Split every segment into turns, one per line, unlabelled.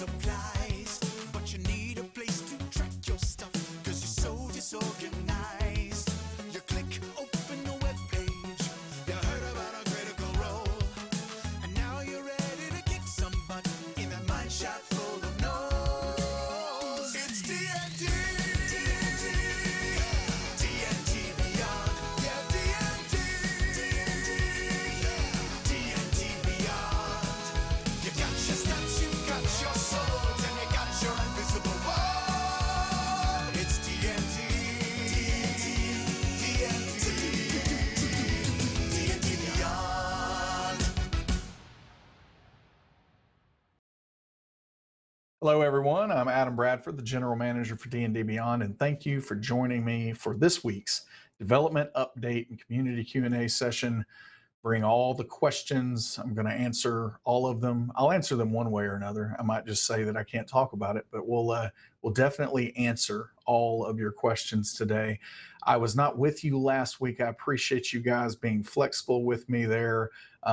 supplies, but you need a place to track your stuff, cause you're so disorganized. You click open the web page, you heard about a critical role, and now you're ready to kick some butt in that mine shaft full of no's. It's D&D, D&D Beyond, yeah, D&D, D&D Beyond. You got your stats, you got your swords, and you got your invisible wall. It's D&D, D&D Beyond.
Hello, everyone. I'm Adam Bradford, the General Manager for D&D Beyond, and thank you for joining me for this week's Development Update and Community Q&A session. Bring all the questions. I'm going to answer all of them. I'll answer them one way or another. I might just say that I can't talk about it, but we'll definitely answer all of your questions today. I was not with you last week. I appreciate you guys being flexible with me there.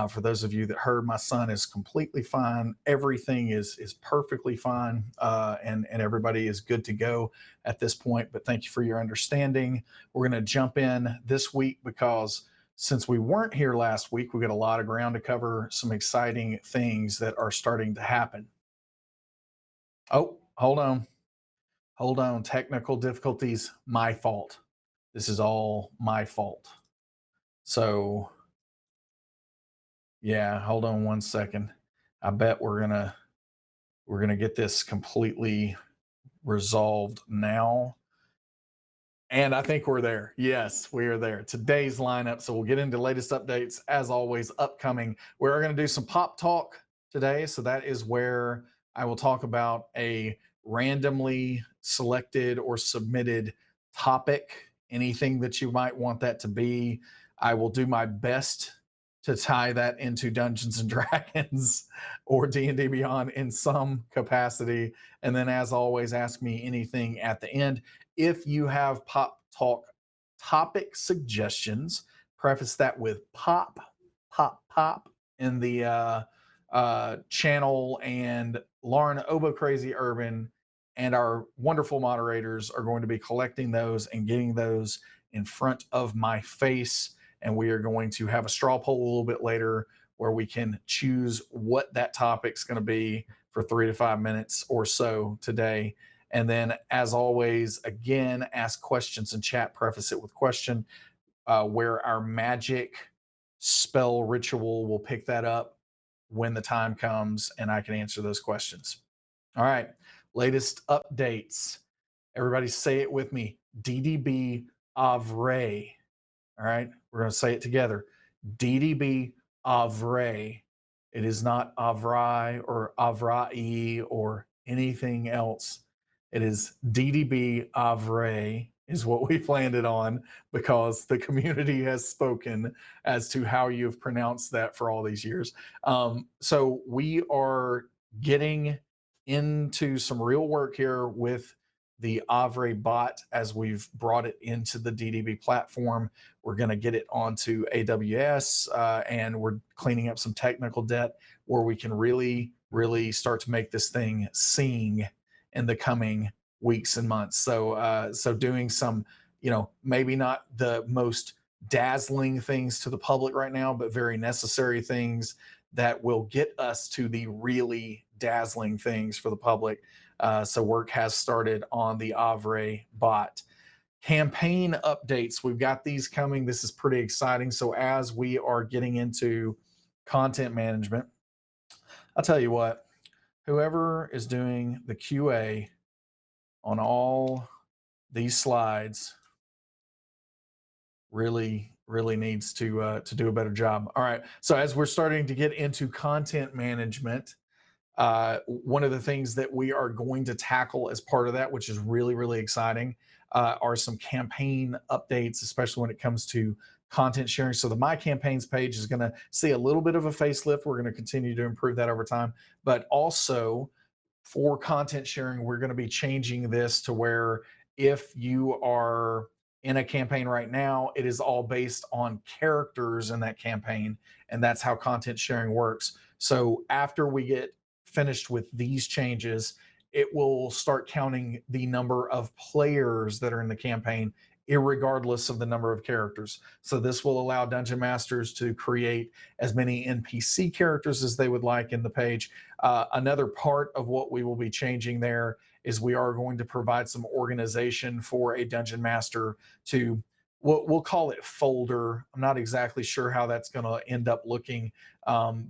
For those of you that heard, my son is completely fine. Everything is perfectly fine, and everybody is good to go at this point. But thank you for your understanding. We're going to jump in this week because since we weren't here last week, we've got a lot of ground to cover, some exciting things that are starting to happen. Oh, hold on. Hold on. Technical difficulties, my fault. This is all my fault. So, yeah, hold on one second. I bet we're gonna get this completely resolved now. And I think we're there. Yes, we are there. Today's lineup. So we'll get into latest updates as always upcoming. We're going to do some pop talk today. So that is where I will talk about a randomly selected or submitted topic, anything that you might want that to be. I will do my best to tie that into Dungeons and Dragons or D&D Beyond in some capacity. And then as always, ask me anything at the end. If you have pop talk topic suggestions, preface that with pop in the channel, and Lauren Obo Crazy Urban and our wonderful moderators are going to be collecting those and getting those in front of my face. And we are going to have a straw poll a little bit later where we can choose what that topic's going to be for 3 to 5 minutes or so today. And then, as always, again, ask questions in chat, preface it with question, where our magic spell ritual will pick that up when the time comes and I can answer those questions. All right, latest updates. Everybody say it with me. DDB Avray. All right, we're going to say it together. DDB Avray. It is not Avrai or Avrai or anything else. It is DDB Avray is what we've landed on because the community has spoken as to how you've pronounced that for all these years. So we are getting into some real work here with the Avray bot as we've brought it into the DDB platform. We're going to get it onto AWS, and we're cleaning up some technical debt where we can really start to make this thing sing in the coming weeks and months. So doing some, maybe not the most dazzling things to the public right now, but very necessary things that will get us to the really dazzling things for the public. So work has started on the Avray bot. Campaign updates, we've got these coming. This is pretty exciting. So as we are getting into content management, I'll tell you what, whoever is doing the QA on all these slides really needs to do a better job. All right, so as we're starting to get into content management, one of the things that we are going to tackle as part of that, which is really exciting, are some campaign updates, especially when it comes to content sharing. So the My Campaigns page is going to see a little bit of a facelift. We're going to continue to improve that over time, but also for content sharing, we're going to be changing this to where if you are in a campaign right now, it is all based on characters in that campaign, and that's how content sharing works. So after we get finished with these changes, it will start counting the number of players that are in the campaign, irregardless of the number of characters. So this will allow dungeon masters to create as many NPC characters as they would like in the page. Another part of what we will be changing there is we are going to provide some organization for a dungeon master to, we'll call it folder. I'm not exactly sure how that's going to end up looking,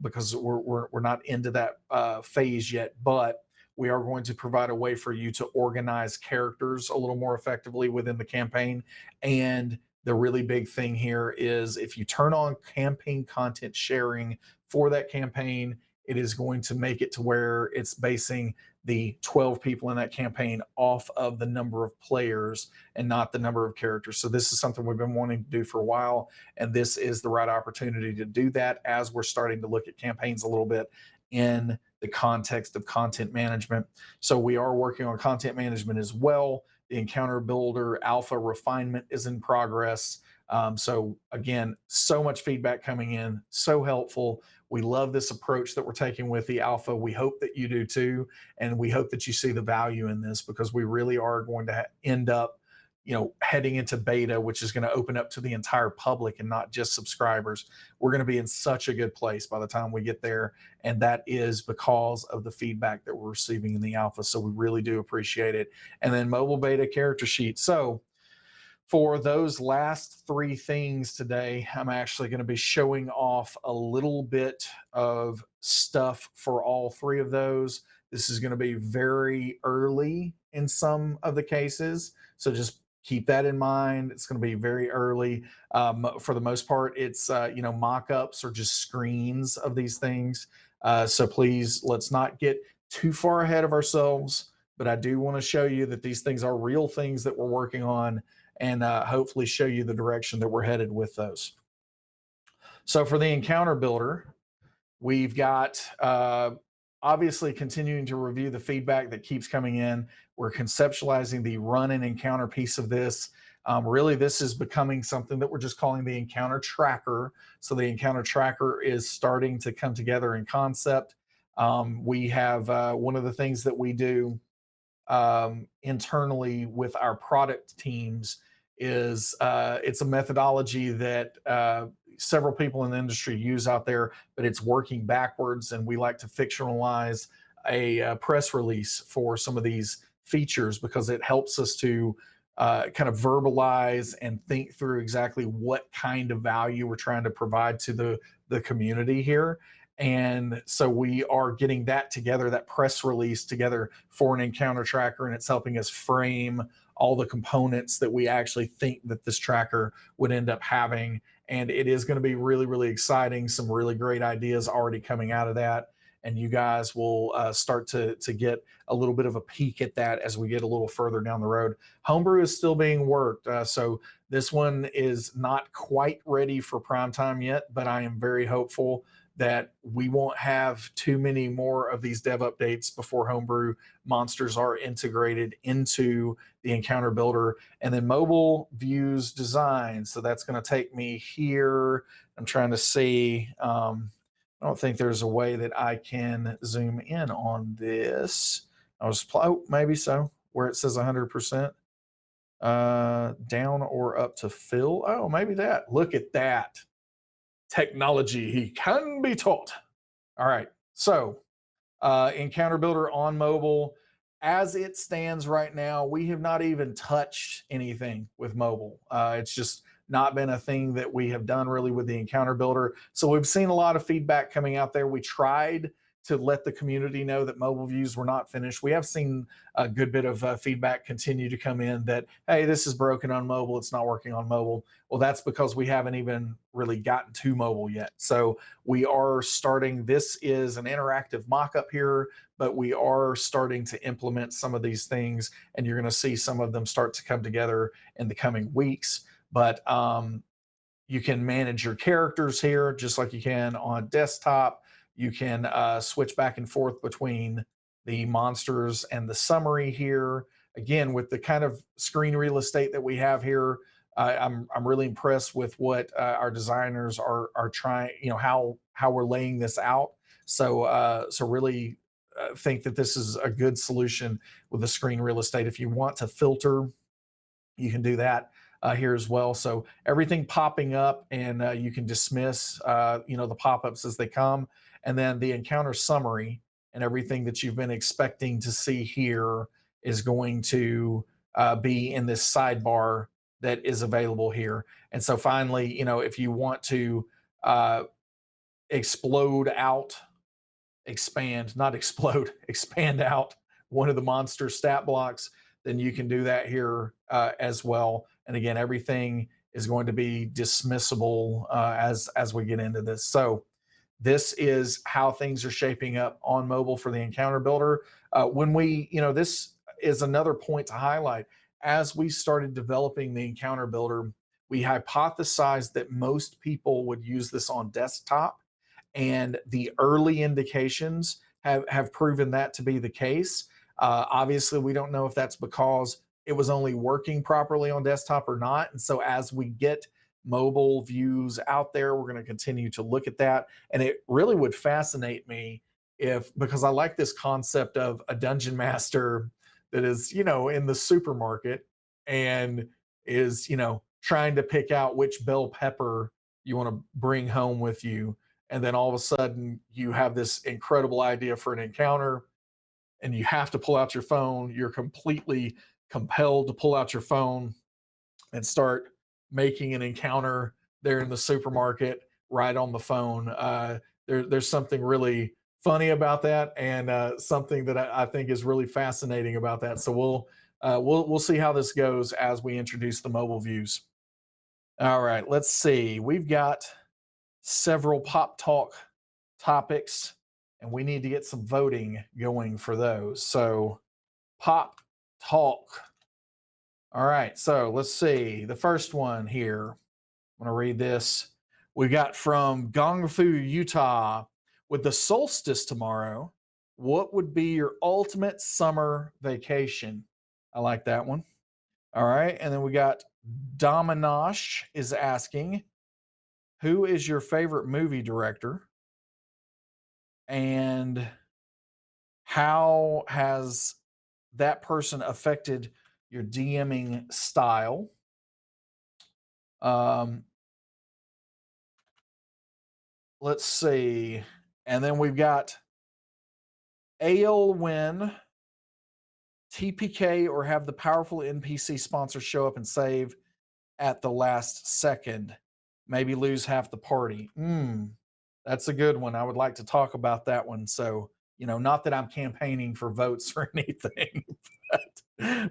because we're not into that phase yet, but we are going to provide a way for you to organize characters a little more effectively within the campaign. And the really big thing here is if you turn on campaign content sharing for that campaign, it is going to make it to where it's basing the 12 people in that campaign off of the number of players and not the number of characters. So this is something we've been wanting to do for a while, and this is the right opportunity to do that as we're starting to look at campaigns a little bit in the context of content management. So we are working on content management as well. The encounter builder alpha refinement is in progress. So again, so much feedback coming in, so helpful. We love this approach that we're taking with the alpha. We hope that you do too, and we hope that you see the value in this, because we really are going to end up, heading into beta, which is going to open up to the entire public and not just subscribers. We're going to be in such a good place by the time we get there, and that is because of the feedback that we're receiving in the alpha. So we really do appreciate it. And then mobile beta character sheet. So for those last three things today, I'm actually going to be showing off a little bit of stuff for all three of those. This is going to be very early in some of the cases, so just keep that in mind. It's going to be very early. For the most part, it's mock-ups or just screens of these things. So please, let's not get too far ahead of ourselves. But I do want to show you that these things are real things that we're working on, and hopefully show you the direction that we're headed with those. So for the encounter builder, we've got obviously continuing to review the feedback that keeps coming in. We're conceptualizing the run and encounter piece of this. Really, this is becoming something that we're just calling the encounter tracker. So the encounter tracker is starting to come together in concept. We have one of the things that we do internally with our product teams is it's a methodology that several people in the industry use out there, but it's working backwards, and we like to fictionalize a press release for some of these features because it helps us to kind of verbalize and think through exactly what kind of value we're trying to provide to the community here. And so we are getting that together, that press release together for an encounter tracker, and it's helping us frame all the components that we actually think that this tracker would end up having. And it is going to be really, really exciting. Some really great ideas already coming out of that. And you guys will start to get a little bit of a peek at that as we get a little further down the road. Homebrew is still being worked. So this one is not quite ready for prime time yet, but I am very hopeful that we won't have too many more of these dev updates before Homebrew monsters are integrated into the encounter builder. And then mobile views design. So that's going to take me here. I'm trying to see. I don't think there's a way that I can zoom in on this. Maybe so, where it says 100%. Down or up to fill. Oh, maybe that. Look at that. Technology, he can be taught. All right, so encounter builder on mobile. As it stands right now, we have not even touched anything with mobile. It's just not been a thing that we have done really with the encounter builder. So we've seen a lot of feedback coming out there. We tried to let the community know that mobile views were not finished. We have seen a good bit of feedback continue to come in that, hey, this is broken on mobile. It's not working on mobile. Well, that's because we haven't even really gotten to mobile yet. So we are starting. This is an interactive mock-up here, but we are starting to implement some of these things, and you're going to see some of them start to come together in the coming weeks. But you can manage your characters here just like you can on desktop. You can switch back and forth between the monsters and the summary here. Again, with the kind of screen real estate that we have here, I'm really impressed with what our designers are trying, how we're laying this out. So really think that this is a good solution with the screen real estate. If you want to filter, you can do that here as well. So everything popping up, and you can dismiss, the pop-ups as they come, and then the encounter summary and everything that you've been expecting to see here is going to be in this sidebar that is available here. And so finally, if you want to explode out, expand, not explode, expand out one of the monster stat blocks, then you can do that here as well. And again, everything is going to be dismissible as we get into this. So this is how things are shaping up on mobile for the encounter builder. This is another point to highlight. As we started developing the encounter builder, we hypothesized that most people would use this on desktop, and the early indications have proven that to be the case. Obviously, we don't know if that's because it was only working properly on desktop or not. And so as we get mobile views out there, we're going to continue to look at that. And it really would fascinate me because I like this concept of a dungeon master that is, in the supermarket and is, trying to pick out which bell pepper you want to bring home with you. And then all of a sudden you have this incredible idea for an encounter, and you have to pull out your phone. You're completely compelled to pull out your phone and start making an encounter there in the supermarket right on the phone. There's something really funny about that, and something that I think is really fascinating about that. So we'll see how this goes as we introduce the mobile views. All right, let's see. We've got several pop talk topics, and we need to get some voting going for those. So pop talk. All right, so let's see. The first one here, I'm going to read this. We got from Gongfu, Utah. With the solstice tomorrow, what would be your ultimate summer vacation? I like that one. All right, and then we got Dominash is asking, who is your favorite movie director? And how has that person affected your DMing style? Let's see. And then we've got Aelwyn, TPK, or have the powerful NPC sponsor show up and save at the last second. Maybe lose half the party. That's a good one. I would like to talk about that one. So, not that I'm campaigning for votes or anything,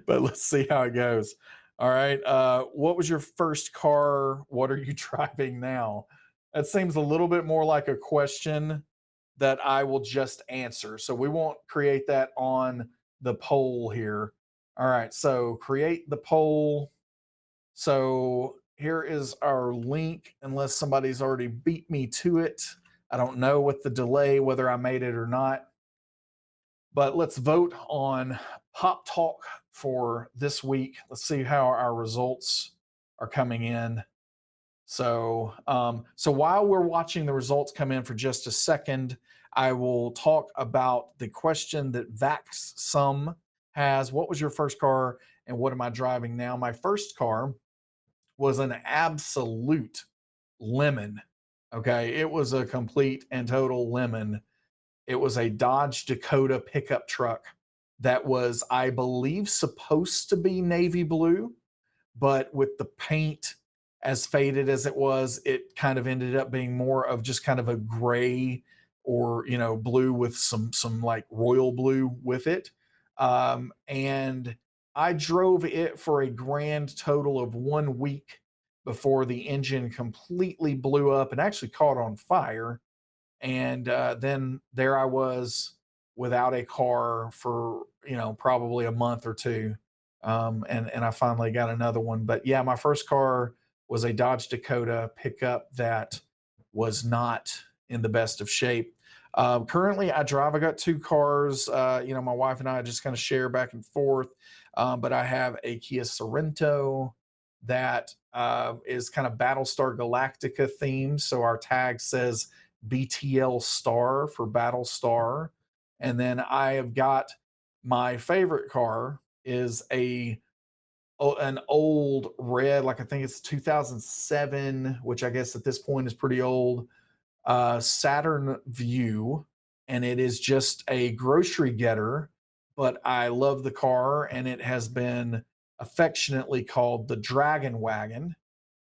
but let's see how it goes. All right. What was your first car? What are you driving now? That seems a little bit more like a question that I will just answer. So we won't create that on the poll here. All right. So create the poll. So here is our link, unless somebody's already beat me to it. I don't know with the delay whether I made it or not. But let's vote on Pop Talk for this week. Let's see how our results are coming in. So while we're watching the results come in for just a second, I will talk about the question that VaxSum has. What was your first car and what am I driving now? My first car was an absolute lemon. Okay, it was a complete and total lemon. It was a Dodge Dakota pickup truck that was, I believe, supposed to be navy blue, but with the paint as faded as it was, it kind of ended up being more of just kind of a gray or, blue with some like royal blue with it. And I drove it for a grand total of 1 week before the engine completely blew up and actually caught on fire. And then there I was without a car for, probably a month or two. And I finally got another one. But yeah, my first car was a Dodge Dakota pickup that was not in the best of shape. Currently, I got 2 cars. My wife and I just kind of share back and forth. But I have a Kia Sorento that is kind of Battlestar Galactica themed. So our tag says BTL Star for Battlestar. And then I have got my favorite car is an old red, like I think it's 2007, which I guess at this point is pretty old, Saturn View, and it is just a grocery getter. But I love the car, and it has been affectionately called the Dragon Wagon.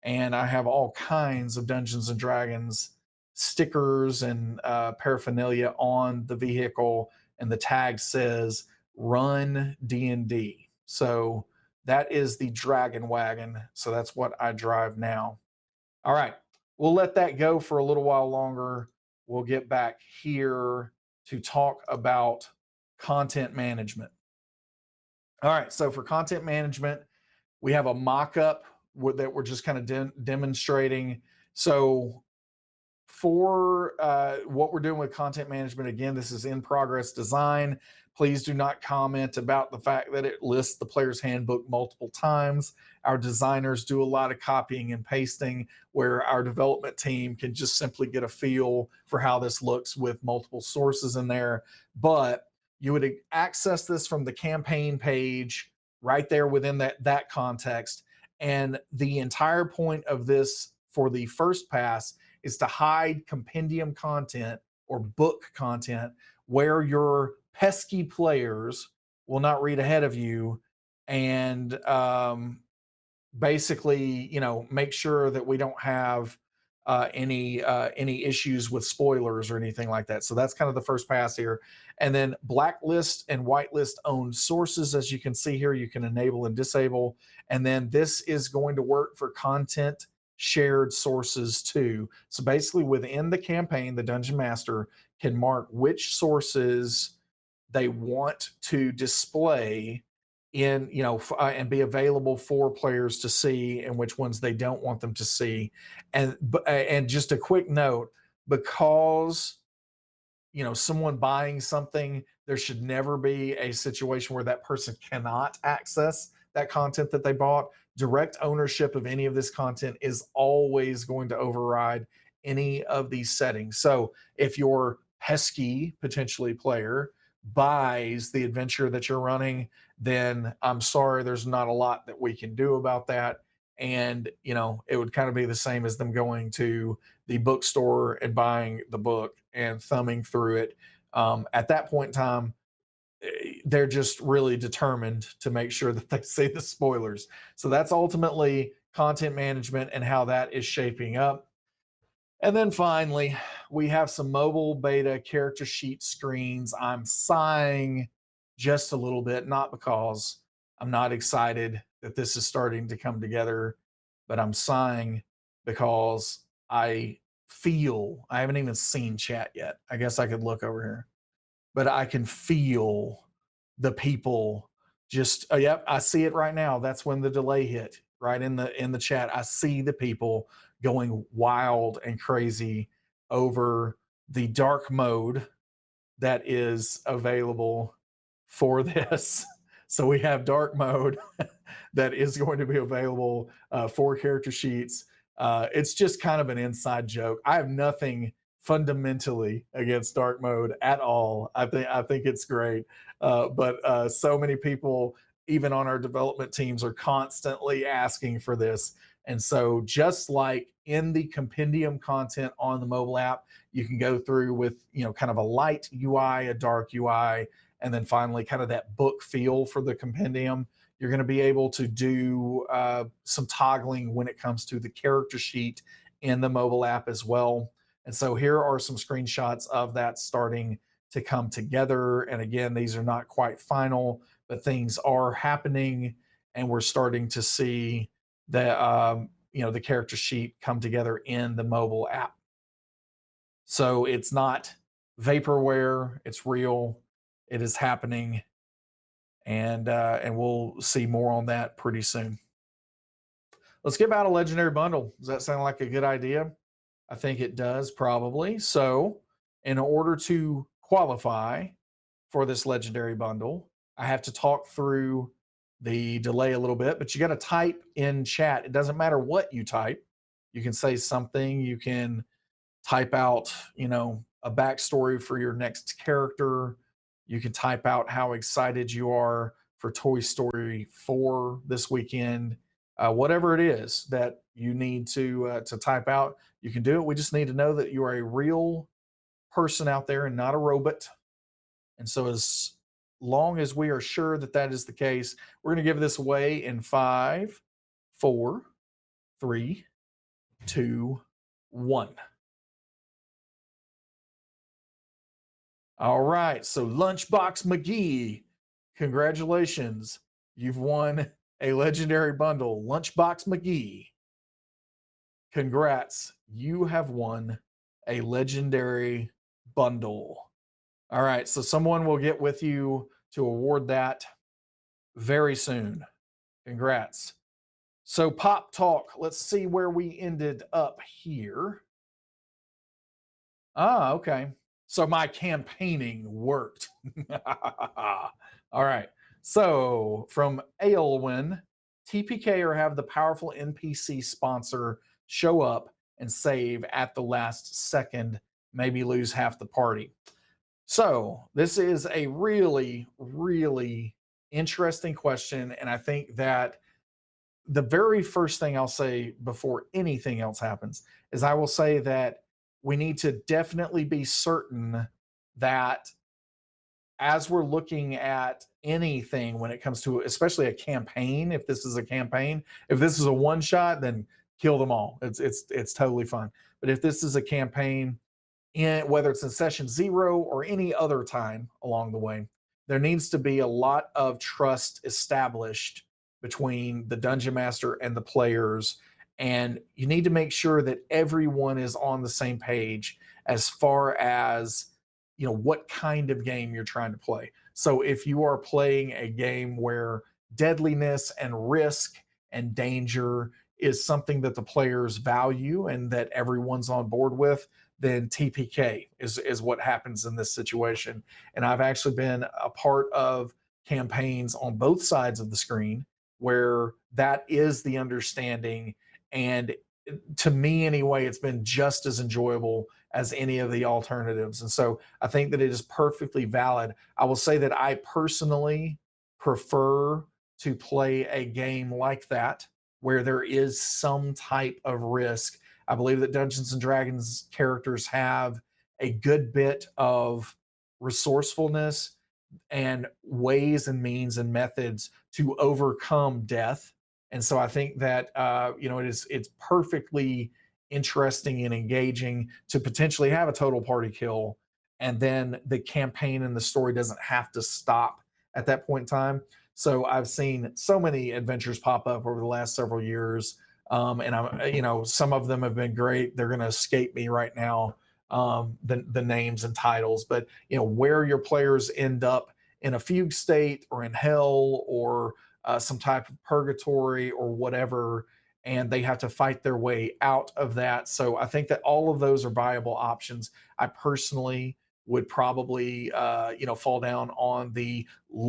And I have all kinds of Dungeons and Dragons stickers and paraphernalia on the vehicle, and the tag says "Run D&D." So that is the Dragon Wagon. So that's what I drive now. All right, we'll let that go for a little while longer. We'll get back here to talk about content management. All right, so for content management, we have a mock-up that we're just kind of demonstrating. So for what we're doing with content management, again, this is in progress design. Please do not comment about the fact that it lists the player's handbook multiple times. Our designers do a lot of copying and pasting, where our development team can just simply get a feel for how this looks with multiple sources in there. But you would access this from the campaign page right there within that context. And the entire point of this for the first pass is to hide compendium content or book content where your pesky players will not read ahead of you, and basically, make sure that we don't have any issues with spoilers or anything like that. So that's kind of the first pass here. And then blacklist and whitelist owned sources, as you can see here, you can enable and disable. And then this is going to work for content shared sources too. So basically, within the campaign, the dungeon master can mark which sources they want to display in, and be available for players to see, and which ones they don't want them to see. And just a quick note, because someone buying something, there should never be a situation where that person cannot access that content that they bought. Direct ownership of any of this content is always going to override any of these settings. So if your pesky potentially player buys the adventure that you're running, then I'm sorry, there's not a lot that we can do about that. And it would kind of be the same as them going to the bookstore and buying the book and thumbing through it. At that point in time, they're just really determined to make sure that they see the spoilers. So that's ultimately content management and how that is shaping up. And then finally, we have some mobile beta character sheet screens. I'm sighing just a little bit, not because I'm not excited that this is starting to come together, but I'm sighing because I haven't even seen chat yet. I guess I could look over here, but I can feel the people just, yep, I see it right now. That's when the delay hit, right in the chat. I see the people going wild and crazy over the dark mode that is available for this. So we have dark mode that is going to be available for character sheets. It's just kind of an inside joke. I have nothing fundamentally against dark mode at all. I think it's great. But so many people, even on our development teams, are constantly asking for this. And so just like in the compendium content on the mobile app, you can go through with, kind of a light UI, a dark UI, and then finally kind of that book feel for the compendium. You're going to be able to do some toggling when it comes to the character sheet in the mobile app as well. And so here are some screenshots of that starting to come together. And again, these are not quite final, but things are happening, and we're starting to see the the character sheet come together in the mobile app. So it's not vaporware; it's real. It is happening, and we'll see more on that pretty soon. Let's give out a legendary bundle. Does that sound like a good idea? I think it does, probably. So in order to qualify for this legendary bundle, I have to talk through the delay a little bit, but you got to type in chat. It doesn't matter what you type. You can say something. You can type out, a backstory for your next character. You can type out how excited you are for Toy Story 4 this weekend. Whatever it is that you need to type out, you can do it. We just need to know that you are a real person out there and not a robot. And so, as long as we are sure that that is the case, we're going to give this away in 5, 4, 3, 2, 1. All right. So, Lunchbox McGee, congratulations. You've won a legendary bundle. Lunchbox McGee, congrats. You have won a legendary bundle. All right. So, someone will get with you to award that very soon. Congrats. So, Pop Talk, let's see where we ended up here. Ah, okay. So my campaigning worked. All right. So from Aelwyn, TPK or have the powerful NPC sponsor show up and save at the last second, maybe lose half the party. So this is a really, really interesting question. And I think that the very first thing I'll say before anything else happens is I will say that we need to definitely be certain that as we're looking at anything when it comes to especially a campaign, if this is a campaign, if this is a one shot, then kill them all. It's totally fine. But if this is a campaign, whether it's in session 0 or any other time along the way, there needs to be a lot of trust established between the dungeon master and the players, and you need to make sure that everyone is on the same page as far as what kind of game you're trying to play. So if you are playing a game where deadliness and risk and danger is something that the players value and that everyone's on board with, then TPK is what happens in this situation. And I've actually been a part of campaigns on both sides of the screen where that is the understanding. And to me, anyway, it's been just as enjoyable as any of the alternatives. And so I think that it is perfectly valid. I will say that I personally prefer to play a game like that where there is some type of risk. I believe that Dungeons and Dragons characters have a good bit of resourcefulness and ways and means and methods to overcome death. And so I think that it's perfectly interesting and engaging to potentially have a total party kill, and then the campaign and the story doesn't have to stop at that point in time. So I've seen so many adventures pop up over the last several years, and I'm some of them have been great. They're going to escape me right now, the names and titles, but where your players end up in a fugue state or in hell or some type of purgatory or whatever, and they have to fight their way out of that. So I think that all of those are viable options. I personally would probably fall down on the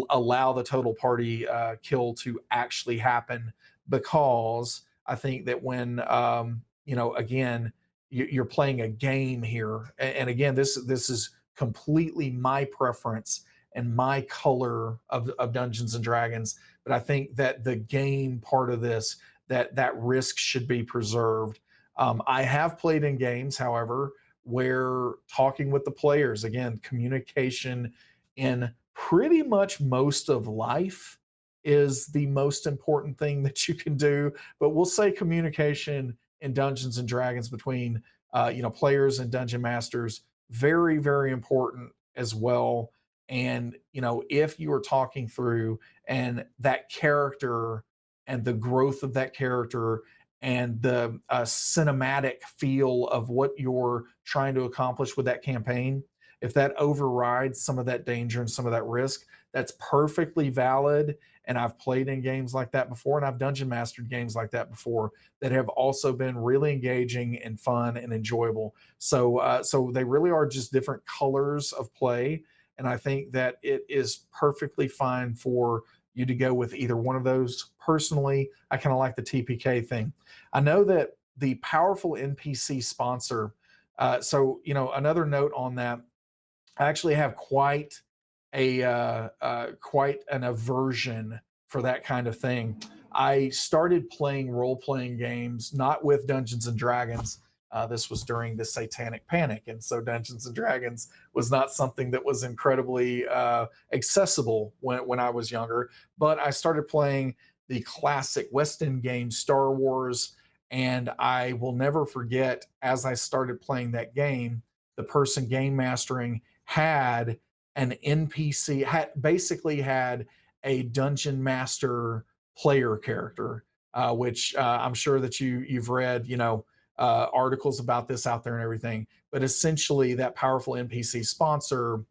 allow the total party kill to actually happen, because I think that when again, you're playing a game here, and again, this is completely my preference and my color of Dungeons and Dragons. But I think that the game part of this, that risk should be preserved. I have played in games, however, where talking with the players, again, communication in pretty much most of life is the most important thing that you can do. But we'll say communication in Dungeons and Dragons between players and dungeon masters, very, very important as well. And if you are talking through and that character and the growth of that character and the cinematic feel of what you're trying to accomplish with that campaign, if that overrides some of that danger and some of that risk, that's perfectly valid. And I've played in games like that before, and I've dungeon mastered games like that before that have also been really engaging and fun and enjoyable. So they really are just different colors of play. And I think that it is perfectly fine for you to go with either one of those. Personally, I kind of like the TPK thing. I know that the powerful NPC sponsor, another note on that, I actually have quite quite an aversion for that kind of thing. I started playing role playing games, not with Dungeons and Dragons. This was during the Satanic Panic, and so Dungeons and Dragons was not something that was incredibly accessible when I was younger. But I started playing the classic West End game, Star Wars, and I will never forget as I started playing that game, the person game mastering had an NPC, basically had a dungeon master player character, which I'm sure that you've read, articles about this out there and everything. But essentially, that powerful NPC sponsor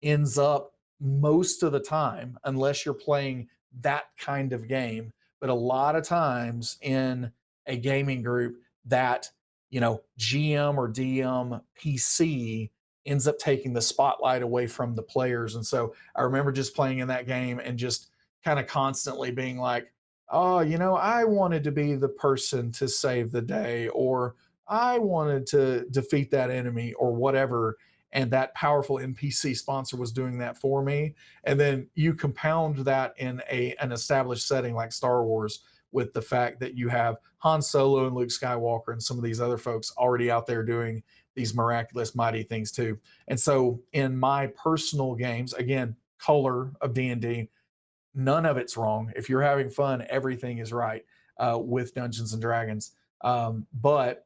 ends up most of the time, unless you're playing that kind of game, but a lot of times in a gaming group, that GM or DM PC ends up taking the spotlight away from the players. And so I remember just playing in that game and just kind of constantly being like, oh, I wanted to be the person to save the day, or I wanted to defeat that enemy, or whatever. And that powerful NPC sponsor was doing that for me. And then you compound that in an established setting like Star Wars, with the fact that you have Han Solo and Luke Skywalker and some of these other folks already out there doing these miraculous, mighty things too. And so in my personal games, again, color of D&D, none of it's wrong. If you're having fun, everything is right with Dungeons and Dragons. But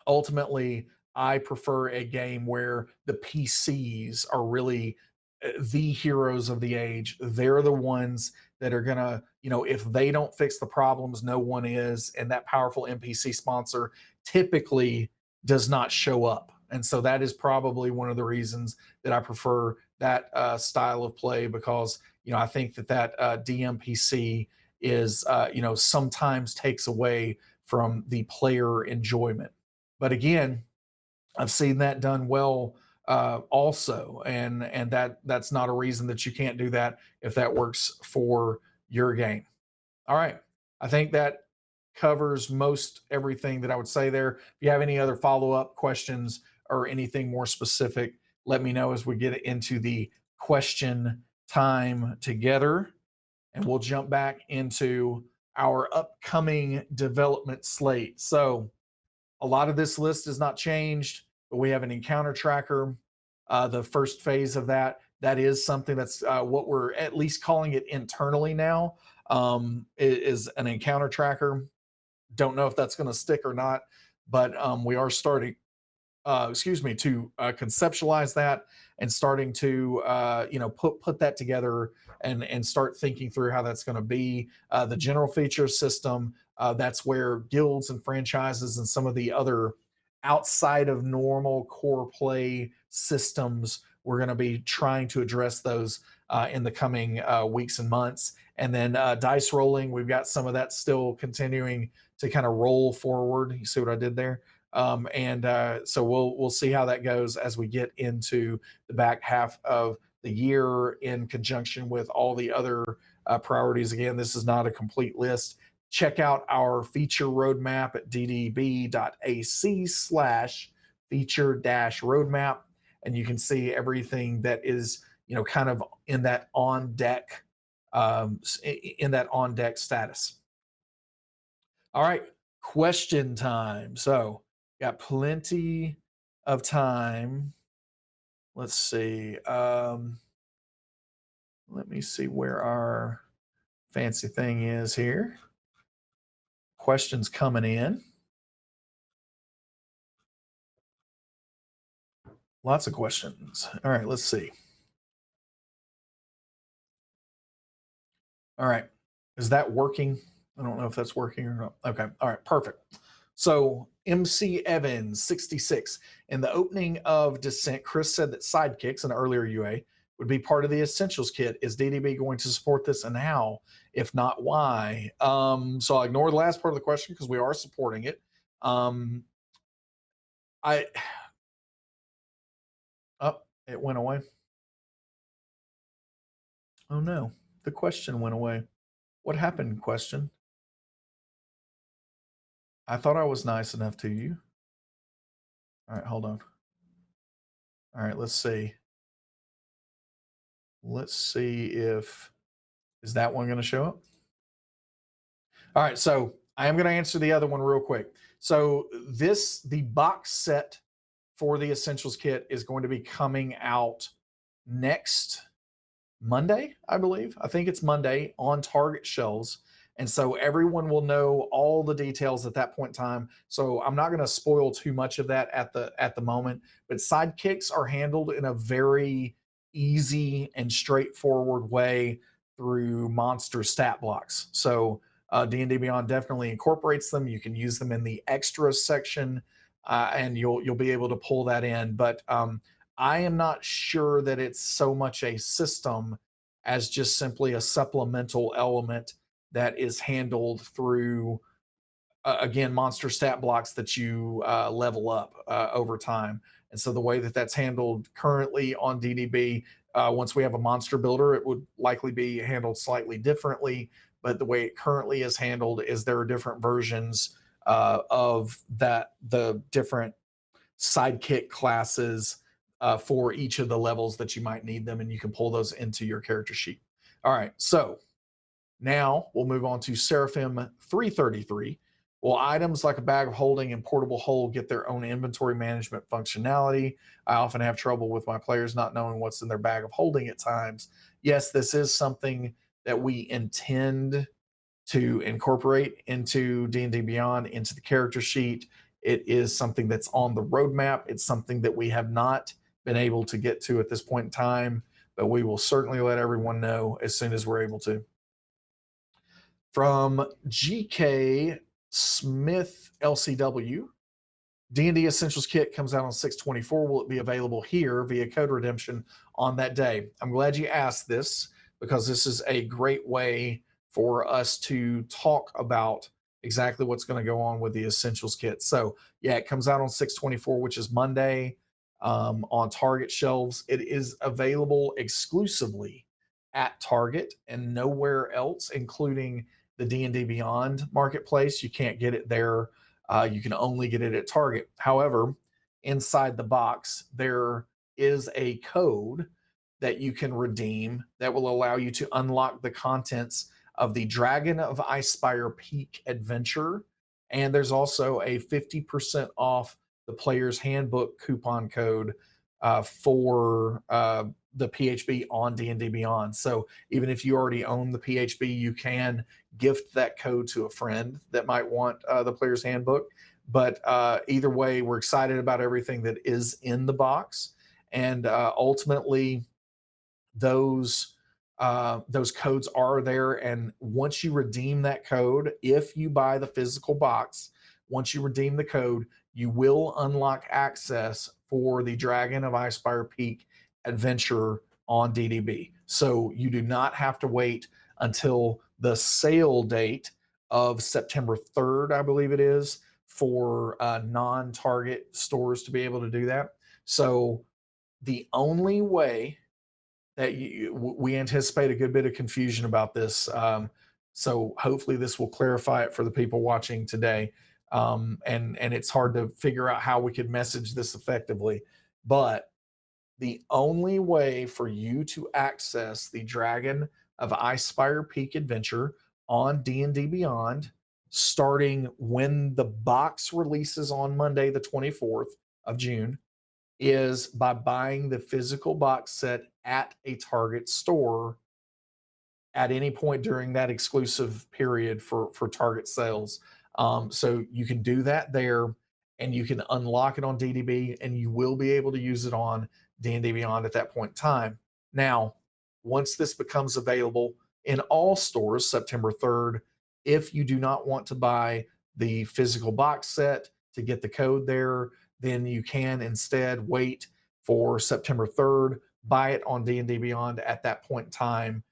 ultimately, I prefer a game where the PCs are really the heroes of the age. They're the ones that are gonna, if they don't fix the problems, no one is. And that powerful NPC sponsor typically does not show up. And so that is probably one of the reasons that I prefer that style of play, because I think that DMPC is sometimes takes away from the player enjoyment. But again, I've seen that done well also, and that's not a reason that you can't do that if that works for your game. All right, I think that covers most everything that I would say there. If you have any other follow up questions or anything more specific, let me know as we get into the question time together, and we'll jump back into our upcoming development slate. So a lot of this list has not changed, but we have an encounter tracker. The first phase of that is something that's what we're at least calling it internally now, is an encounter tracker. Don't know if that's going to stick or not, but we are starting, to conceptualize that, and starting to put that together, and start thinking through how that's going to be. The general feature system, that's where guilds and franchises and some of the other outside of normal core play systems, we're going to be trying to address those in the coming weeks and months. And then dice rolling, we've got some of that still continuing to kind of roll forward. You see what I did there? So we'll see how that goes as we get into the back half of the year, in conjunction with all the other priorities. Again, this is not a complete list. Check out our feature roadmap at ddb.ac/feature-roadmap, and you can see everything that is kind of in that on deck status. All right, question time. So got plenty of time. Let's see. Let me see where our fancy thing is here. Questions coming in. Lots of questions. All right, let's see. All right. Is that working? I don't know if that's working or not. Okay. All right. Perfect. So MC Evans 66. In the opening of Descent, Chris said that sidekicks, an earlier UA, would be part of the essentials kit. Is DDB going to support this, and how? If not, why? So I'll ignore the last part of the question because we are supporting it. It went away. Oh no, the question went away. What happened, question? I thought I was nice enough to you. All right, hold on. All right, let's see. let's see if, is that one going to show up? All right, so I am going to answer the other one real quick. So the box set for the Essentials kit is going to be coming out next Monday, I believe. I think it's Monday on Target shelves. And so everyone will know all the details at that point in time. So I'm not going to spoil too much of that at the moment. But sidekicks are handled in a very easy and straightforward way through monster stat blocks. So D&D Beyond definitely incorporates them. You can use them in the extras section, and you'll be able to pull that in. But I am not sure that it's so much a system as just simply a supplemental element that is handled through, again, monster stat blocks that you level up over time. And so the way that that's handled currently on DDB, once we have a monster builder, it would likely be handled slightly differently. But the way it currently is handled is there are different versions of the different sidekick classes for each of the levels that you might need them, and you can pull those into your character sheet. All right, so now we'll move on to Seraphim 333. Well, items like a bag of holding and portable hold get their own inventory management functionality. I often have trouble with my players not knowing what's in their bag of holding at times. Yes, this is something that we intend to incorporate into D&D Beyond, into the character sheet. It is something that's on the roadmap. It's something that we have not been able to get to at this point in time, but we will certainly let everyone know as soon as we're able to. From GK Smith LCW, D&D Essentials Kit comes out on 6/24. Will it be available here via code redemption on that day? I'm glad you asked this because this is a great way for us to talk about exactly what's going to go on with the Essentials Kit. So, yeah, it comes out on 6/24, which is Monday, on Target shelves. It is available exclusively at Target and nowhere else, including the D&D Beyond marketplace. You can't get it there. You can only get it at Target. However, inside the box, there is a code that you can redeem that will allow you to unlock the contents of the Dragon of Icespire Peak Adventure. And there's also a 50% off the Player's Handbook coupon code for the PHB on D&D Beyond. So even if you already own the PHB, you can gift that code to a friend that might want the Player's Handbook. But either way, we're excited about everything that is in the box. And ultimately, those codes are there. And once you redeem that code, if you buy the physical box, once you redeem the code, you will unlock access for the Dragon of Icespire Peak Adventure on DDB. So you do not have to wait until the sale date of September 3rd, I believe it is, for non-Target stores to be able to do that. So the only way that we anticipate a good bit of confusion about this. So hopefully this will clarify it for the people watching today. And it's hard to figure out how we could message this effectively. But the only way for you to access the Dragon of Icespire Peak Adventure on D&D Beyond, starting when the box releases on Monday, the 24th of June, is by buying the physical box set at a Target store at any point during that exclusive period for Target sales. So you can do that there, and you can unlock it on DDB, and you will be able to use it on D&D Beyond at that point in time. Now, once this becomes available in all stores September 3rd, if you do not want to buy the physical box set to get the code there, then you can instead wait for September 3rd, buy it on D&D Beyond at that point in time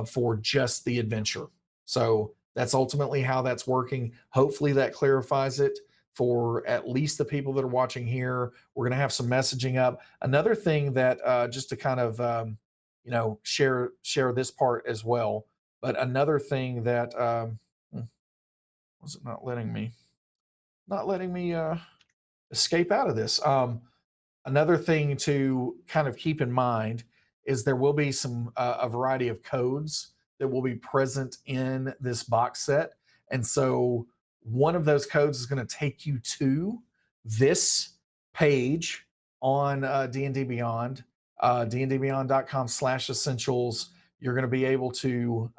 for just the adventure. So that's ultimately how that's working. Hopefully that clarifies it for at least the people that are watching here. We're going to have some messaging up. Another thing that just to kind of share this part as well. But another thing that was it not letting me escape out of this. Another thing to kind of keep in mind is there will be a variety of codes that will be present in this box set. And so one of those codes is going to take you to this page on D&D Beyond, dndbeyond.com/essentials. You're going to be able to,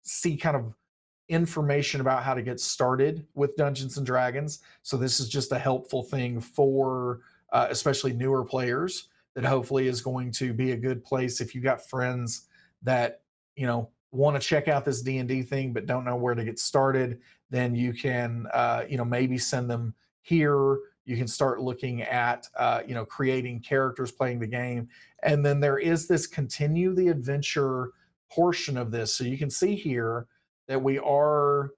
see kind of information about how to get started with Dungeons and Dragons. So this is just a helpful thing for especially newer players, that hopefully is going to be a good place if you got friends that want to check out this D&D thing but don't know where to get started. Then you can maybe send them here. You can start looking at creating characters, playing the game, and then there is this continue the adventure portion of this. So you can see here that we are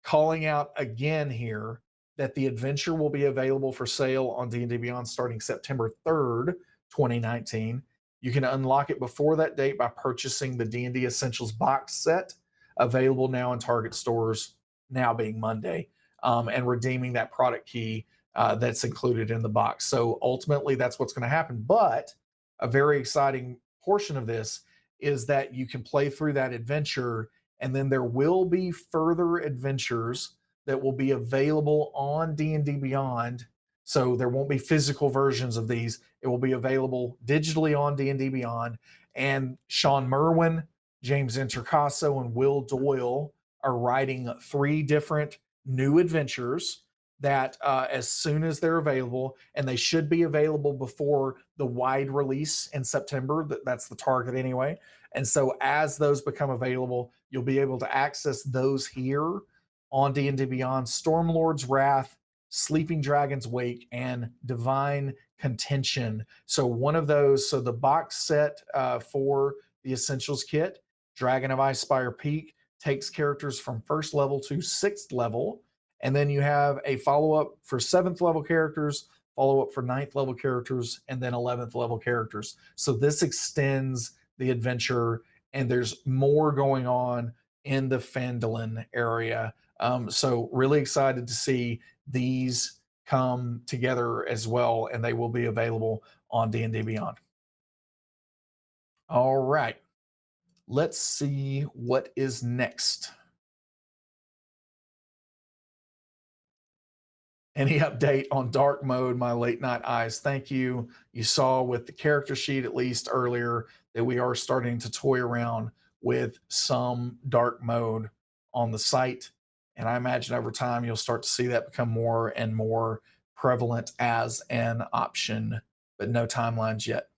calling out again here that the adventure will be available for sale on D&D Beyond starting September 3rd, 2019. You can unlock it before that date by purchasing the D&D Essentials box set, available now in Target stores, now being Monday, and redeeming that product key that's included in the box. So ultimately, that's what's going to happen. But a very exciting portion of this is that you can play through that adventure, and then there will be further adventures that will be available on D&D Beyond. So there won't be physical versions of these. It will be available digitally on D&D Beyond. And Sean Merwin, James Introcaso, and Will Doyle are writing 3 different new adventures that as soon as they're available, and they should be available before the wide release in September. That's the target anyway. And so as those become available, you'll be able to access those here on D&D Beyond: Stormlord's Wrath, Sleeping Dragon's Wake, and Divine Contention. So one of those, so the box set for the Essentials kit, Dragon of Icespire Peak, takes characters from 1st level to 6th level. And then you have a follow-up for 7th level characters, follow-up for 9th level characters, and then 11th level characters. So this extends the adventure, and there's more going on in the Phandelver area. So really excited to see these come together as well, and they will be available on D&D Beyond. All right, let's see what is next. Any update on dark mode, my late night eyes? Thank you. You saw with the character sheet, at least earlier, that we are starting to toy around with some dark mode on the site. And I imagine over time, you'll start to see that become more and more prevalent as an option, but no timelines yet.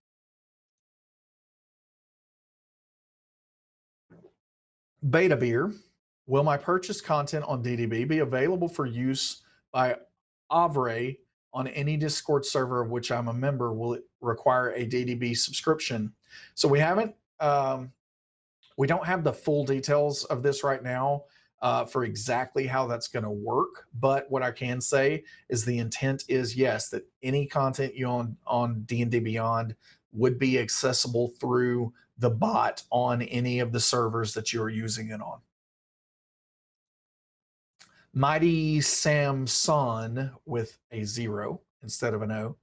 Beta Beer, will my purchased content on DDB be available for use by Avre on any Discord server of which I'm a member? Will it require a DDB subscription? So we haven't, we don't have the full details of this right now for exactly how that's going to work. But what I can say is the intent is, yes, that any content you on D&D Beyond would be accessible through the bot on any of the servers that you're using it on. Mighty Samson with a 0 instead of an O,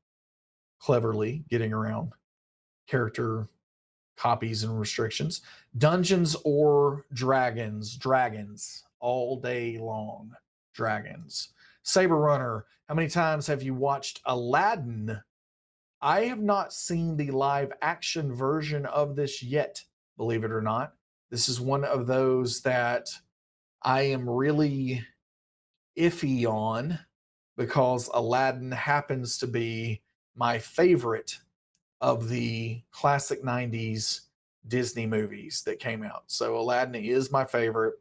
cleverly getting around character copies and restrictions. Dungeons or Dragons? Dragons all day long. Dragons. Saber Runner, how many times have you watched Aladdin? I have not seen the live action version of this yet, believe it or not. This is one of those that I am really iffy on, because Aladdin happens to be my favorite of the classic 90s Disney movies that came out. So Aladdin is my favorite,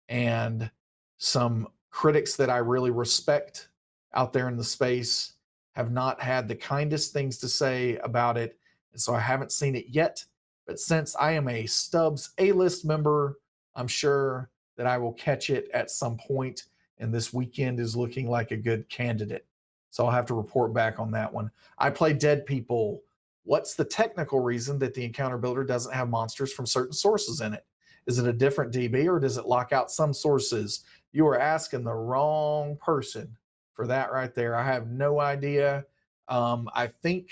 and some critics that I really respect out there in the space have not had the kindest things to say about it. And so I haven't seen it yet, but since I am a Stubbs A-list member, I'm sure that I will catch it at some point, and this weekend is looking like a good candidate. So I'll have to report back on that one. I play Dead People. What's the technical reason that the encounter builder doesn't have monsters from certain sources in it? Is it a different DB, or does it lock out some sources? You are asking the wrong person for that right there. I have no idea. I think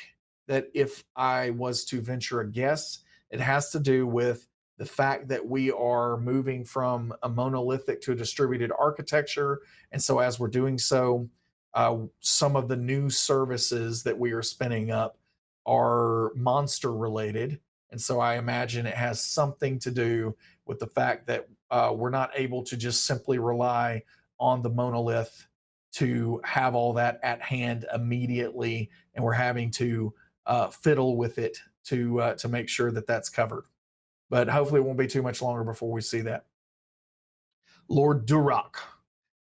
that if I was to venture a guess, it has to do with the fact that we are moving from a monolithic to a distributed architecture. And so as we're doing so, some of the new services that we are spinning up are monster related. And so I imagine it has something to do with the fact that we're not able to just simply rely on the monolith to have all that at hand immediately. And we're having to fiddle with it to make sure that that's covered. But hopefully it won't be too much longer before we see that. Lord Durak,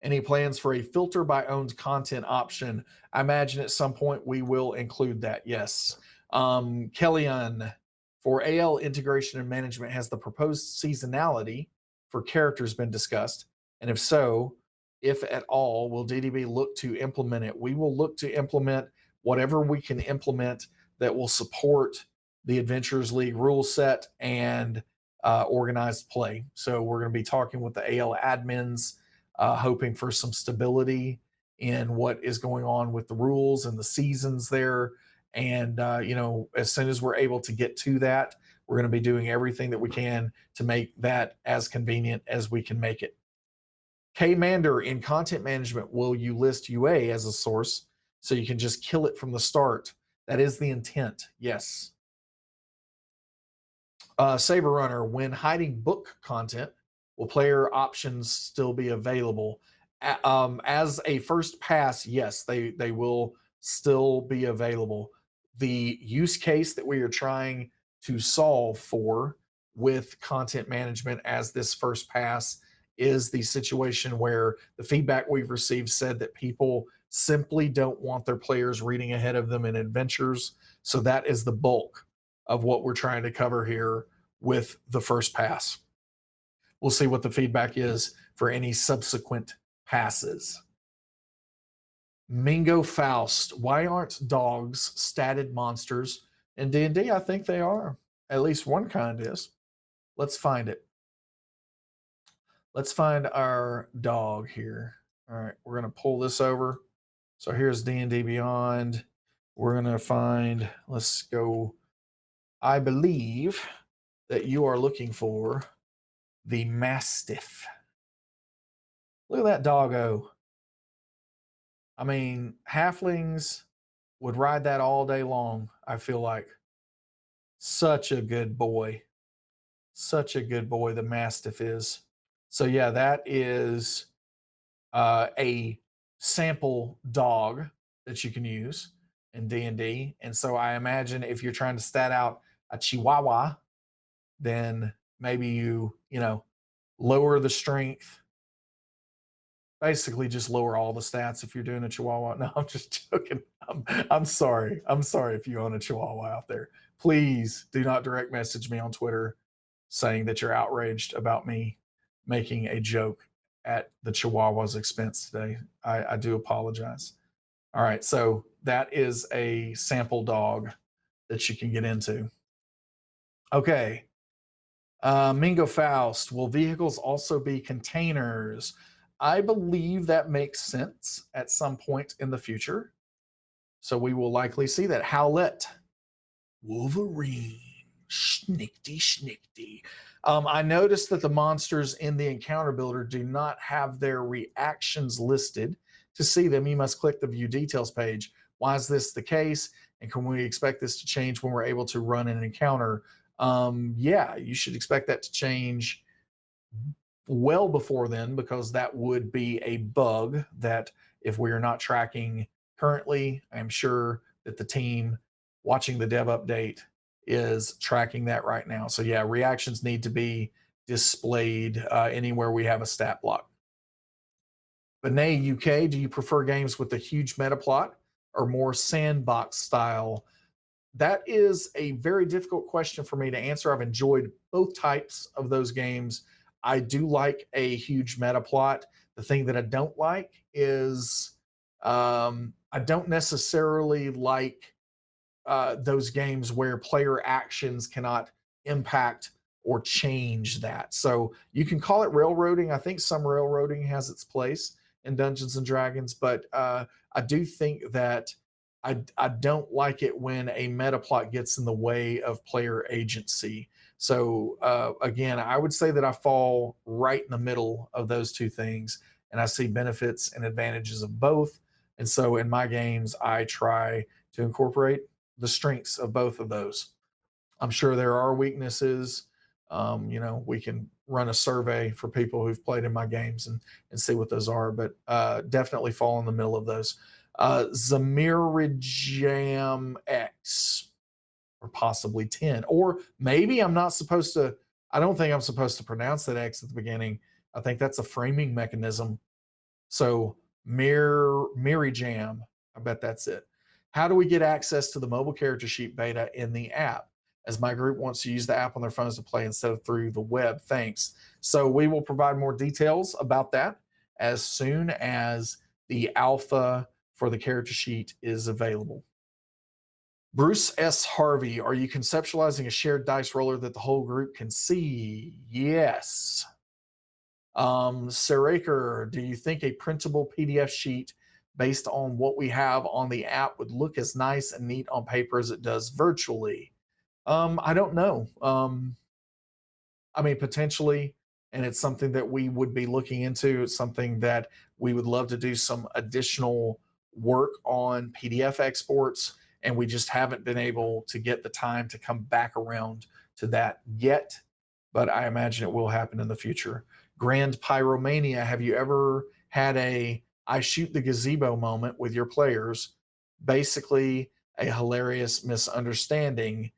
any plans for a filter by owned content option? I imagine at some point we will include that, yes. Kellyanne, for AL integration and management, has the proposed seasonality for characters been discussed? And if so, if at all, will DDB look to implement it? We will look to implement whatever we can implement that will support the Adventures League rule set and organized play. So we're going to be talking with the AL admins, hoping for some stability in what is going on with the rules and the seasons there. And, as soon as we're able to get to that, we're going to be doing everything that we can to make that as convenient as we can make it. K-Mander, in content management, will you list UA as a source so you can just kill it from the start? That is the intent, yes. Saber Runner, when hiding book content, will player options still be available? As a first pass, yes, they will still be available. The use case that we are trying to solve for with content management as this first pass is the situation where the feedback we've received said that people simply don't want their players reading ahead of them in adventures. So that is the bulk of what we're trying to cover here with the first pass. We'll see what the feedback is for any subsequent passes. Mingo Faust, why aren't dogs statted monsters in D&D? I think they are. At least one kind is. Let's find it. Let's find our dog here. All right, we're going to pull this over. So here's D&D Beyond. We're going to find, let's go. I believe that you are looking for the Mastiff. Look at that doggo. I mean, halflings would ride that all day long, I feel like. Such a good boy. Such a good boy, the Mastiff is. So yeah, that is a sample dog that you can use in D&D. And so I imagine if you're trying to stat out a Chihuahua, then maybe you lower the strength. Basically, just lower all the stats if you're doing a Chihuahua. No, I'm just joking. I'm sorry. I'm sorry if you own a Chihuahua out there. Please do not direct message me on Twitter saying that you're outraged about me making a joke at the Chihuahua's expense today. I do apologize. All right, so that is a sample dog that you can get into. Okay. Mingo Faust, will vehicles also be containers? I believe that makes sense at some point in the future. So we will likely see that. Howlett, Wolverine, schnickty. I noticed that the monsters in the encounter builder do not have their reactions listed. To see them, you must click the view details page. Why is this the case? And can we expect this to change when we're able to run an encounter? Yeah, you should expect that to change well before then, because that would be a bug that if we are not tracking currently, I'm sure that the team watching the dev update is tracking that right now. So yeah, reactions need to be displayed anywhere we have a stat block. Benet UK, do you prefer games with a huge meta plot or more sandbox style? That is a very difficult question for me to answer. I've enjoyed both types of those games. I do like a huge meta plot. The thing that I don't like is I don't necessarily like those games where player actions cannot impact or change that. So you can call it railroading. I think some railroading has its place in Dungeons and Dragons, but I do think that I don't like it when a meta plot gets in the way of player agency. So again, I would say that I fall right in the middle of those two things, and I see benefits and advantages of both. And so in my games, I try to incorporate the strengths of both of those. I'm sure there are weaknesses. We can run a survey for people who've played in my games and see what those are, but definitely fall in the middle of those. Zamirijam X, or possibly 10, or maybe I'm not supposed to. I don't think I'm supposed to pronounce that X at the beginning. I think that's a framing mechanism. So Mirijam, I bet that's it. How do we get access to the mobile character sheet beta in the app? As my group wants to use the app on their phones to play instead of through the web. Thanks. So we will provide more details about that as soon as the alpha for the character sheet is available. Bruce S. Harvey, are you conceptualizing a shared dice roller that the whole group can see? Yes. Saraker, do you think a printable PDF sheet based on what we have on the app would look as nice and neat on paper as it does virtually? I don't know. I mean, potentially, and it's something that we would be looking into. It's something that we would love to do some additional work on PDF exports, and we just haven't been able to get the time to come back around to that yet. But I imagine it will happen in the future. Grand Pyromania, have you ever had a I shoot the gazebo moment with your players? Basically, a hilarious misunderstanding.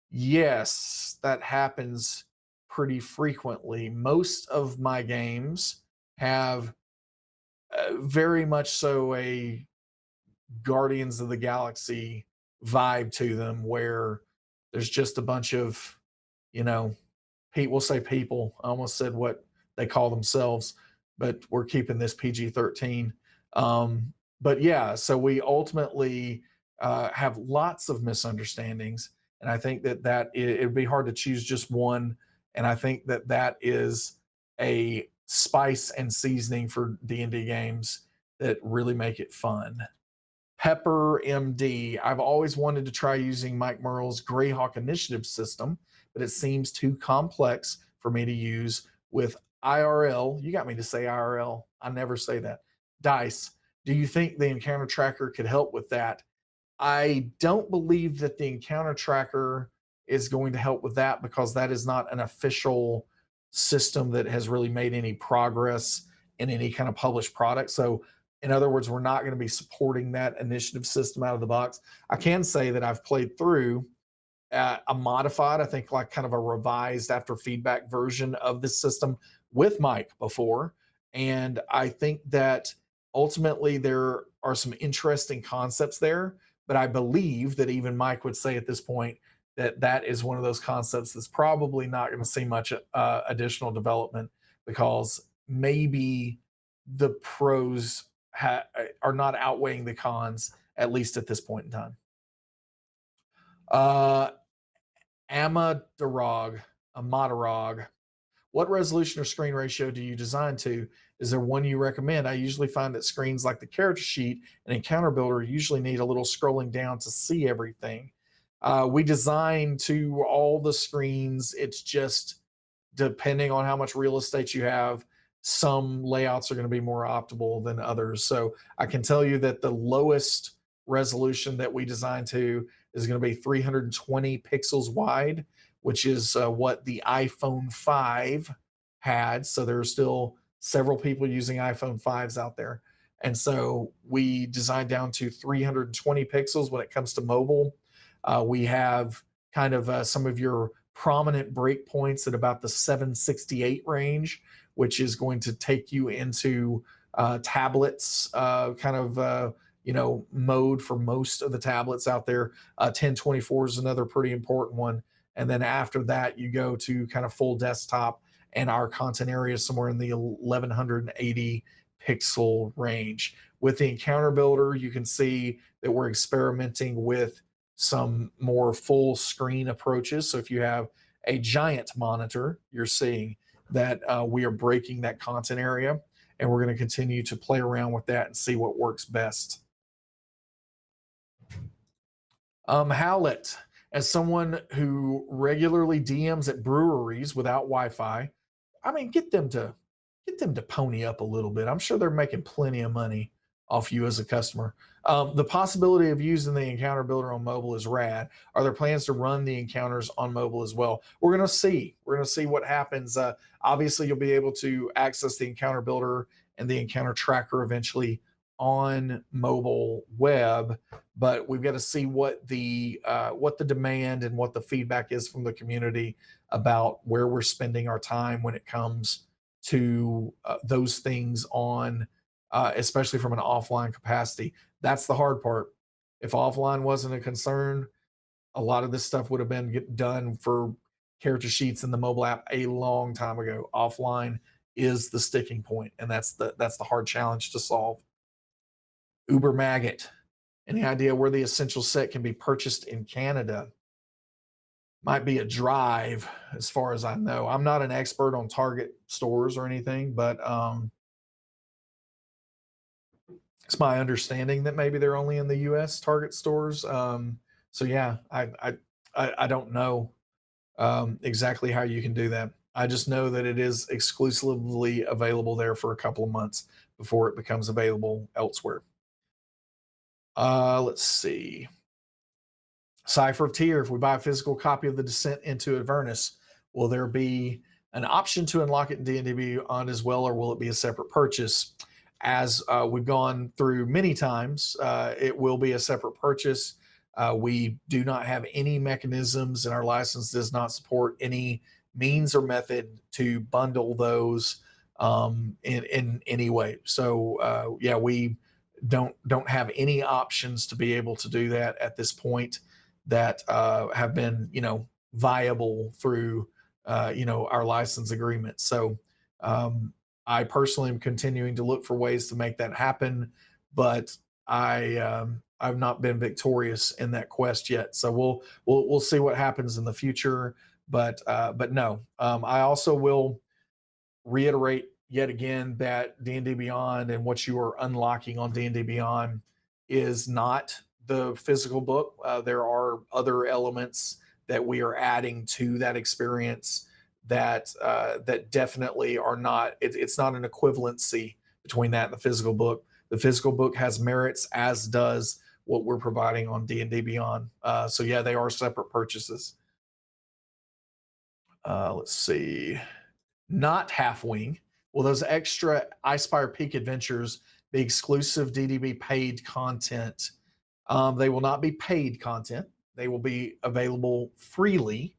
Yes, that happens pretty frequently. Most of my games have very much so a Guardians of the Galaxy vibe to them, where there's just a bunch of, we'll say people. I almost said what they call themselves, but we're keeping this PG-13. But yeah, so we ultimately have lots of misunderstandings, and I think that it'd be hard to choose just one. And I think that is a spice and seasoning for D&D games that really make it fun. Pepper MD, I've always wanted to try using Mike Merle's Greyhawk initiative system, but it seems too complex for me to use with IRL. You got me to say IRL. I never say that. Dice. Do you think the encounter tracker could help with that? I don't believe that the encounter tracker is going to help with that, because that is not an official system that has really made any progress in any kind of published product. So in other words, we're not going to be supporting that initiative system out of the box. I can say that I've played through a modified, I think like kind of a revised after feedback version of this system with Mike before. And I think that ultimately there are some interesting concepts there, but I believe that even Mike would say at this point that that is one of those concepts that's probably not going to see much additional development, because maybe the pros are not outweighing the cons, at least at this point in time. Amadarog, what resolution or screen ratio do you design to? Is there one you recommend? I usually find that screens like the character sheet and encounter builder usually need a little scrolling down to see everything. We design to all the screens. It's just depending on how much real estate you have, some layouts are going to be more optimal than others. So I can tell you that the lowest resolution that we design to is going to be 320 pixels wide, which is what the iPhone 5 had. So there are still several people using iPhone 5s out there. And so we designed down to 320 pixels when it comes to mobile. We have kind of some of your prominent breakpoints at about the 768 range, which is going to take you into tablets mode for most of the tablets out there. 1024 is another pretty important one. And then after that, you go to kind of full desktop, and our content area is somewhere in the 1180 pixel range. With the encounter builder, you can see that we're experimenting with some more full screen approaches. So if you have a giant monitor, you're seeing that we are breaking that content area, and we're going to continue to play around with that and see what works best. Howlett, as someone who regularly DMs at breweries without Wi-Fi, I mean, get them to pony up a little bit. I'm sure they're making plenty of money off you as a customer. The possibility of using the encounter builder on mobile is rad. Are there plans to run the encounters on mobile as well? We're going to see. We're going to see what happens. Obviously, you'll be able to access the encounter builder and the encounter tracker eventually on mobile web, but we've got to see what the demand and what the feedback is from the community about where we're spending our time when it comes to those things on, especially from an offline capacity. That's the hard part. If offline wasn't a concern, a lot of this stuff would have been done for character sheets in the mobile app a long time ago. Offline is the sticking point, and that's the hard challenge to solve. Uber Maggot, any idea where the essential set can be purchased in Canada? Might be a drive, as far as I know. I'm not an expert on Target stores or anything, but it's my understanding that maybe they're only in the U.S. Target stores. So yeah, I don't know exactly how you can do that. I just know that it is exclusively available there for a couple of months before it becomes available elsewhere. Let's see. Cipher of Tyr, if we buy a physical copy of the Descent into Avernus, will there be an option to unlock it in D&D Beyond as well, or will it be a separate purchase? As we've gone through many times, it will be a separate purchase. We do not have any mechanisms, and our license does not support any means or method to bundle those in any way. So yeah, we don't have any options to be able to do that at this point that have been viable through our license agreement. So I personally am continuing to look for ways to make that happen, but I've not been victorious in that quest yet. So we'll see what happens in the future. But no, I also will reiterate yet again that D&D Beyond and what you are unlocking on D&D Beyond is not the physical book. There are other elements that we are adding to that experience that definitely are not. It's not an equivalency between that and the physical book. The physical book has merits, as does what we're providing on D&D Beyond. So yeah, they are separate purchases. Let's see. Not Halfwing. Will those extra Icespire Peak adventures be exclusive DDB paid content? They will not be paid content. They will be available freely.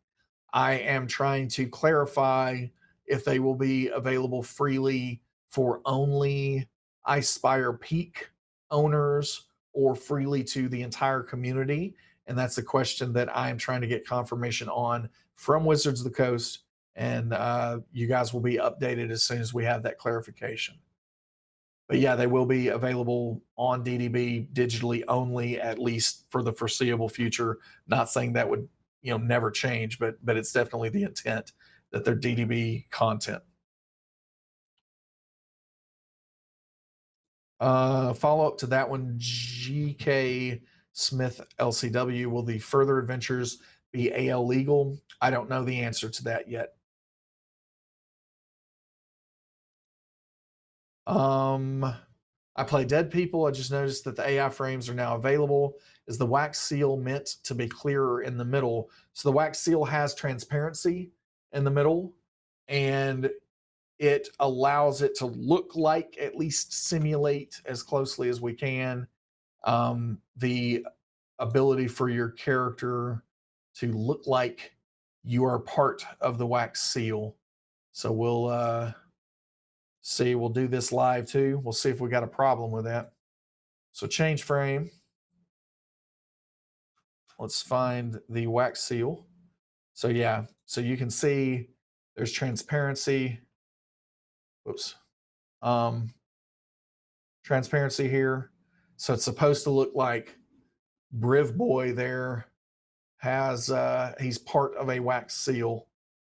I am trying to clarify if they will be available freely for only Icespire Peak owners or freely to the entire community. And that's a question that I am trying to get confirmation on from Wizards of the Coast. And you guys will be updated as soon as we have that clarification. But yeah, they will be available on DDB digitally only, at least for the foreseeable future. Not saying that would never change, but it's definitely the intent that they're DDB content. Follow up to that one, GK Smith LCW. Will the further adventures be AL legal? I don't know the answer to that yet. I play Dead People. I just noticed that the AI frames are now available. Is the wax seal meant to be clearer in the middle? So the wax seal has transparency in the middle, and it allows it to look like, at least simulate as closely as we can, the ability for your character to look like you are part of the wax seal. So we'll see. We'll do this live too. We'll see if we got a problem with that. So change frame. Let's find the wax seal. So yeah, so you can see there's transparency. Whoops. Transparency here. So it's supposed to look like Briv Boy there has he's part of a wax seal.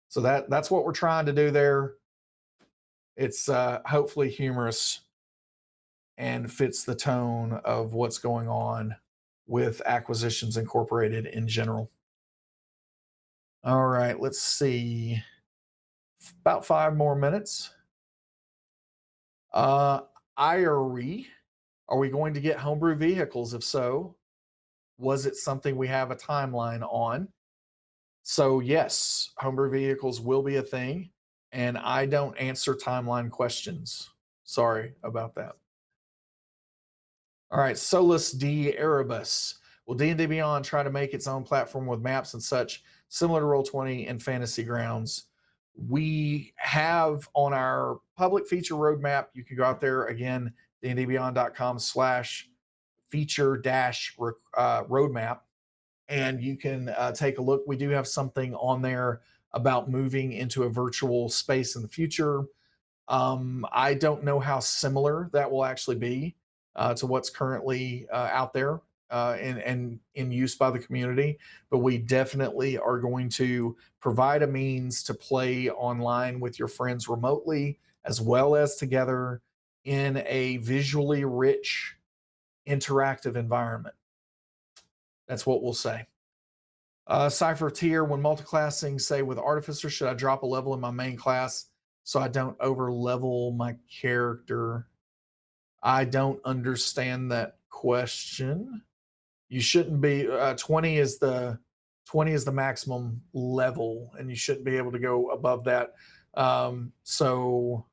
So that's what we're trying to do there. It's hopefully humorous and fits the tone of what's going on with Acquisitions Incorporated in general. All right, let's see. About 5 more minutes. IRE, are we going to get homebrew vehicles? If so, was it something we have a timeline on? So yes, homebrew vehicles will be a thing, and I don't answer timeline questions. Sorry about that. All right, Solus D. Erebus. Will D&D Beyond try to make its own platform with maps and such, similar to Roll20 and Fantasy Grounds? We have on our public feature roadmap, you can go out there again, dndbeyond.com/feature-roadmap, and you can take a look. We do have something on there about moving into a virtual space in the future. I don't know how similar that will actually be to what's currently out there and in use by the community, but we definitely are going to provide a means to play online with your friends remotely as well as together in a visually rich, interactive environment. That's what we'll say. Cypher tier, when multiclassing, say with Artificer, should I drop a level in my main class so I don't over level my character? I don't understand that question. You shouldn't be 20 is the maximum level, and you shouldn't be able to go above that. So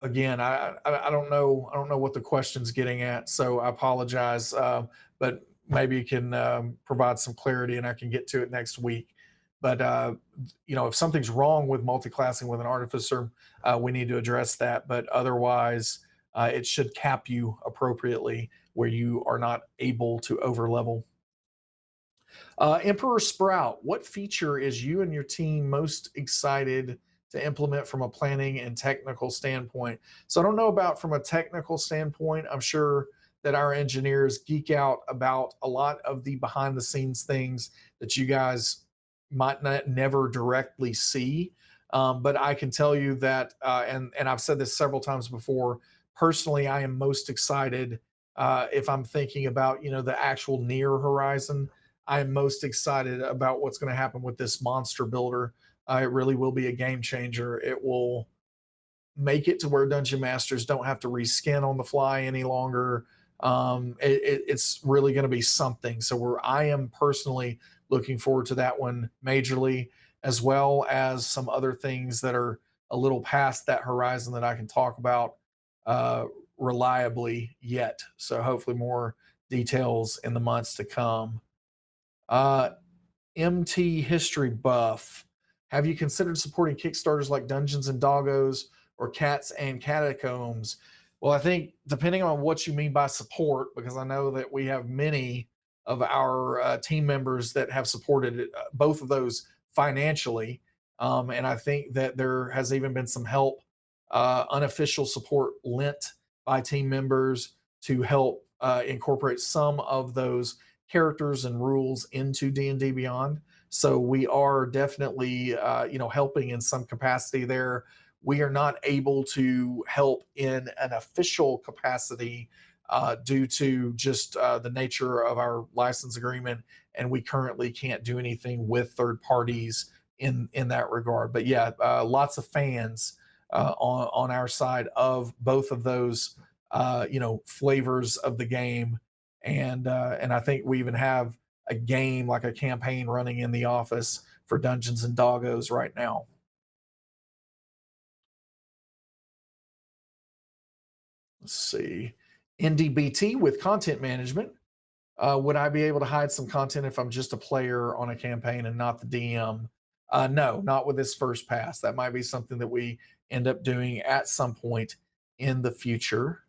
again, I don't know what the question's getting at, so I apologize. But maybe you can provide some clarity, and I can get to it next week. But if something's wrong with multiclassing with an artificer, we need to address that. But otherwise, it should cap you appropriately where you are not able to overlevel. Emperor Sprout, what feature is you and your team most excited to implement from a planning and technical standpoint? So I don't know about from a technical standpoint. I'm sure that our engineers geek out about a lot of the behind the scenes things that you guys might not never directly see. But I can tell you that, and I've said this several times before, personally, I am most excited if I'm thinking about, the actual near horizon. I am most excited about what's going to happen with this monster builder. It really will be a game changer. It will make it to where dungeon masters don't have to reskin on the fly any longer. It's really going to be something. So I am personally looking forward to that one majorly, as well as some other things that are a little past that horizon that I can talk about reliably yet. So hopefully more details in the months to come. MT History Buff. Have you considered supporting Kickstarters like Dungeons and Doggos or Cats and Catacombs? Well, I think depending on what you mean by support, because I know that we have many of our team members that have supported both of those financially. And I think that there has even been some help, unofficial support lent by team members to help incorporate some of those characters and rules into D&D Beyond. So we are definitely, helping in some capacity there. We are not able to help in an official capacity due to just the nature of our license agreement, and we currently can't do anything with third parties in that regard. But yeah, lots of fans on our side of both of those, flavors of the game, and I think we even have a game, like a campaign, running in the office for Dungeons and Doggos right now. Let's see. NDBT with content management. Would I be able to hide some content if I'm just a player on a campaign and not the DM? No, not with this first pass. That might be something that we end up doing at some point in the future.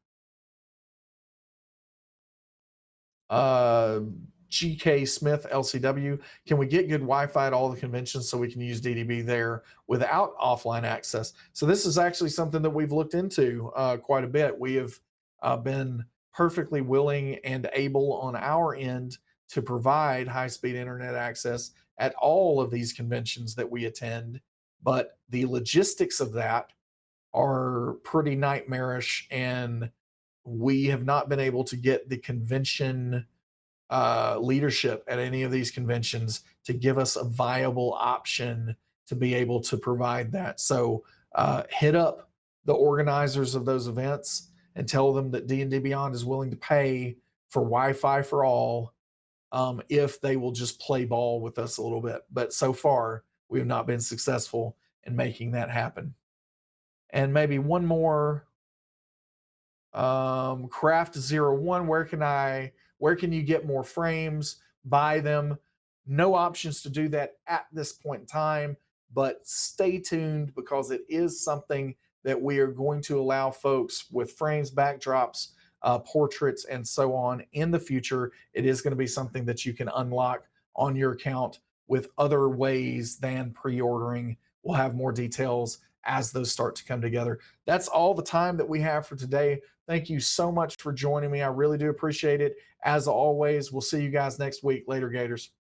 GK Smith LCW, can we get good Wi-Fi at all the conventions so we can use DDB there without offline access? So this is actually something that we've looked into quite a bit. We have been perfectly willing and able on our end to provide high-speed internet access at all of these conventions that we attend, but the logistics of that are pretty nightmarish, and we have not been able to get the convention leadership at any of these conventions to give us a viable option to be able to provide that. So hit up the organizers of those events and tell them that D&D Beyond is willing to pay for Wi-Fi for all if they will just play ball with us a little bit. But so far, we have not been successful in making that happen. And maybe one more, Craft 01, where can you get more frames, buy them? No options to do that at this point in time, but stay tuned because it is something that we are going to allow folks with frames, backdrops, portraits, and so on in the future. It is going to be something that you can unlock on your account with other ways than pre-ordering. We'll have more details as those start to come together. That's all the time that we have for today. Thank you so much for joining me. I really do appreciate it. As always, we'll see you guys next week. Later, Gators.